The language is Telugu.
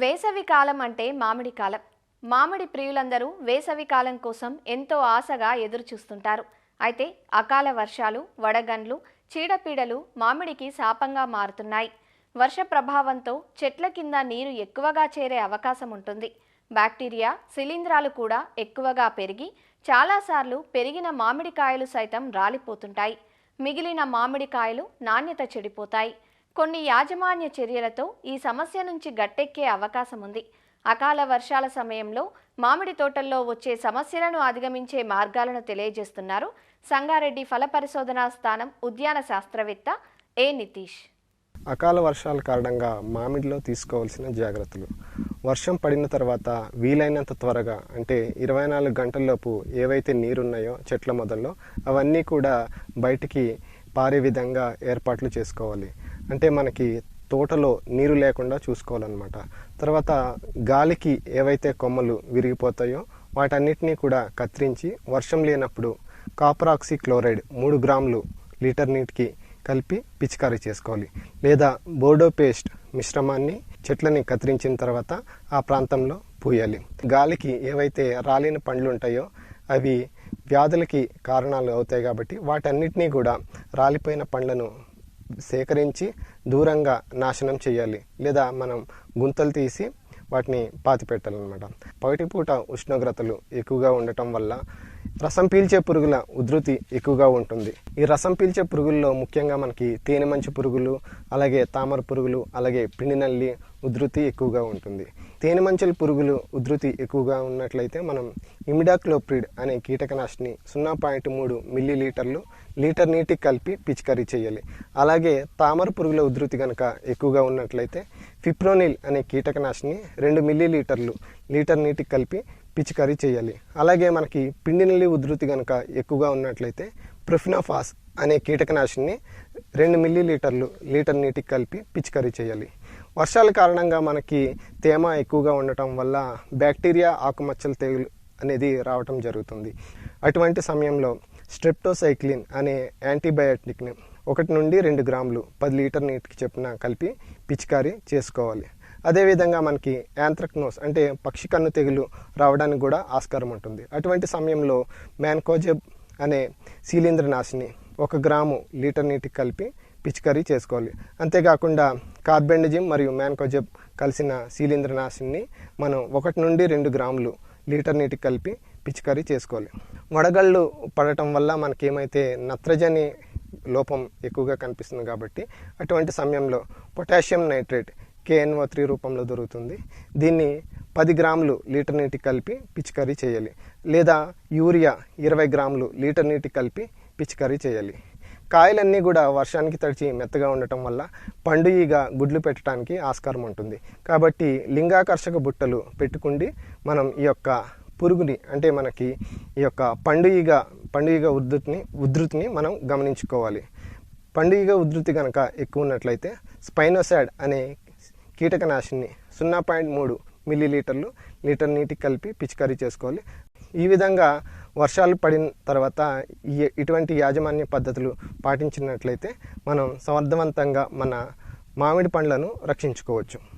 వేసవి కాలం అంటే మామిడి కాలం. మామిడి ప్రియులందరూ వేసవి కాలం కోసం ఎంతో ఆశగా ఎదురు చూస్తుంటారు. అయితే అకాల వర్షాలు, వడగండ్లు, చీడపీడలు మామిడికి శాపంగా మారుతున్నాయి. వర్ష ప్రభావంతో చెట్ల కింద నీరు ఎక్కువగా చేరే అవకాశం ఉంటుంది. బ్యాక్టీరియా, శిలీంధ్రాలు కూడా ఎక్కువగా పెరిగి చాలాసార్లు పెరిగిన మామిడికాయలు సైతం రాలిపోతుంటాయి. మిగిలిన మామిడికాయలు నాణ్యత చెడిపోతాయి. కొన్ని యాజమాన్య చర్యలతో ఈ సమస్య నుంచి గట్టెక్కే అవకాశం ఉంది. అకాల వర్షాల సమయంలో మామిడి తోటల్లో వచ్చే సమస్యలను అధిగమించే మార్గాలను తెలియజేస్తున్నారు సంగారెడ్డి ఫల పరిశోధనా స్థానం ఉద్యాన శాస్త్రవేత్త ఏ నితీష్. అకాల వర్షాల కారణంగా మామిడిలో తీసుకోవాల్సిన జాగ్రత్తలు. వర్షం పడిన తర్వాత వీలైనంత త్వరగా అంటే 24 గంటల్లోపు ఏవైతే నీరున్నాయో చెట్ల మొదల్లో అవన్నీ కూడా బయటికి పారే విధంగా ఏర్పాట్లు చేసుకోవాలి. అంటే మనకి తోటలో నీరు లేకుండా చూసుకోవాలన్నమాట. తర్వాత గాలికి ఏవైతే కొమ్మలు విరిగిపోతాయో వాటన్నిటినీ కూడా కత్తిరించి వర్షం లేనప్పుడు కాపర్ ఆక్సీ క్లోరైడ్ 3 గ్రాములు లీటర్ నీటికి కలిపి పిచికారీ చేసుకోవాలి. లేదా బోర్డో పేస్ట్ మిశ్రమాన్ని చెట్లని కత్తిరించిన తర్వాత ఆ ప్రాంతంలో పూయాలి. గాలికి ఏవైతే రాలిన పండ్లు ఉంటాయో అవి వ్యాధులకి కారణాలు అవుతాయి కాబట్టి వాటన్నిటినీ కూడా రాలిపోయిన పండ్లను సేకరించి దూరంగా నాశనం చేయాలి. లేదా మనం గుంతలు తీసి వాటిని పాతిపెట్టాలన్నమాట. పగటిపూట ఉష్ణోగ్రతలు ఎక్కువగా ఉండటం వల్ల రసం పీల్చే పురుగుల ఉధృతి ఎక్కువగా ఉంటుంది. ఈ రసం పీల్చే పురుగుల్లో ముఖ్యంగా మనకి తేనె మంచు పురుగులు, అలాగే తామర పురుగులు, అలాగే పిండి నల్లి ఉధృతి ఎక్కువగా ఉంటుంది. తేనె మంచుల పురుగులు ఉధృతి ఎక్కువగా ఉన్నట్లయితే మనం ఇమిడాక్లోప్రిడ్ అనే కీటకనాశిని 0.3 మిల్లీలీటర్లు లీటర్ నీటికి కలిపి పిచికారీ చేయాలి. అలాగే తామర పురుగుల ఉధృతి కనుక ఎక్కువగా ఉన్నట్లయితే ఫిప్రోనిల్ అనే కీటకనాశిని 2 మిల్లీలీటర్లు లీటర్ నీటికి కలిపి పిచికారీ చేయాలి. అలాగే మనకి పిండి నల్లి ఉధృతి కనుక ఎక్కువగా ఉన్నట్లయితే ప్రొఫినోఫాస్ అనే కీటకనాశిని 2 మిల్లీలీటర్లు లీటర్ నీటికి కలిపి పిచికారీ చేయాలి. వర్షాల కారణంగా మనకి తేమ ఎక్కువగా ఉండటం వల్ల బ్యాక్టీరియా ఆకుమచ్చల తెగులు అనేది రావటం జరుగుతుంది. అటువంటి సమయంలో స్ట్రెప్టోసైక్లిన్ అనే యాంటీబయాటిక్ని 1 నుండి 2 గ్రాములు 10 లీటర్ నీటికి చొప్పున కలిపి పిచికారీ చేసుకోవాలి. అదేవిధంగా మనకి యాంథ్రక్నోస్ అంటే పక్షి కన్ను తెగులు రావడానికి కూడా ఆస్కారం ఉంటుంది. అటువంటి సమయంలో మ్యాన్కోజెబ్ అనే శీలీంద్రనాశిని 1 గ్రాము లీటర్ నీటికి కలిపి పిచికారీ చేసుకోవాలి. అంతేకాకుండా కార్బెండజిమ్ మరియు మ్యాన్కోజెబ్ కలిసిన శీలీంద్రనాశిని మనం 1 నుండి 2 గ్రాములు లీటర్ నీటికి కలిపి పిచికారీ చేసుకోవాలి. వడగళ్ళు పడటం వల్ల మనకేమైతే నత్రజని లోపం ఎక్కువగా కనిపిస్తుంది కాబట్టి అటువంటి సమయంలో పొటాషియం నైట్రేట్ KNO3 రూపంలో దొరుకుతుంది. దీన్ని 10 గ్రాములు లీటర్ నీటికి కలిపి పిచికారీ చేయాలి. లేదా యూరియా 20 గ్రాములు లీటర్ నీటికి కలిపి పిచికారీ చేయాలి. కాయలన్నీ కూడా వర్షానికి తడిచి మెత్తగా ఉండటం వల్ల పండుగగా గుడ్లు పెట్టడానికి ఆస్కారం ఉంటుంది. కాబట్టి లింగాకర్షక బుట్టలు పెట్టుకుండి మనం ఈ యొక్క పురుగుని అంటే మనకి ఈ యొక్క పండుగ ఉధృతిని మనం గమనించుకోవాలి. పండుగ ఉధృతి కనుక ఎక్కువ ఉన్నట్లయితే స్పైనోసాడ్ అనే కీటకనాశిని 0.3 మిల్లీలీటర్లు లీటర్ నీటికి కలిపి పిచికారీ చేసుకోవాలి. ఈ విధంగా వర్షాలు పడిన తర్వాత ఇటువంటి యాజమాన్య పద్ధతులు పాటించినట్లయితే మనం సమర్థవంతంగా మన మామిడి పండ్లను రక్షించుకోవచ్చు.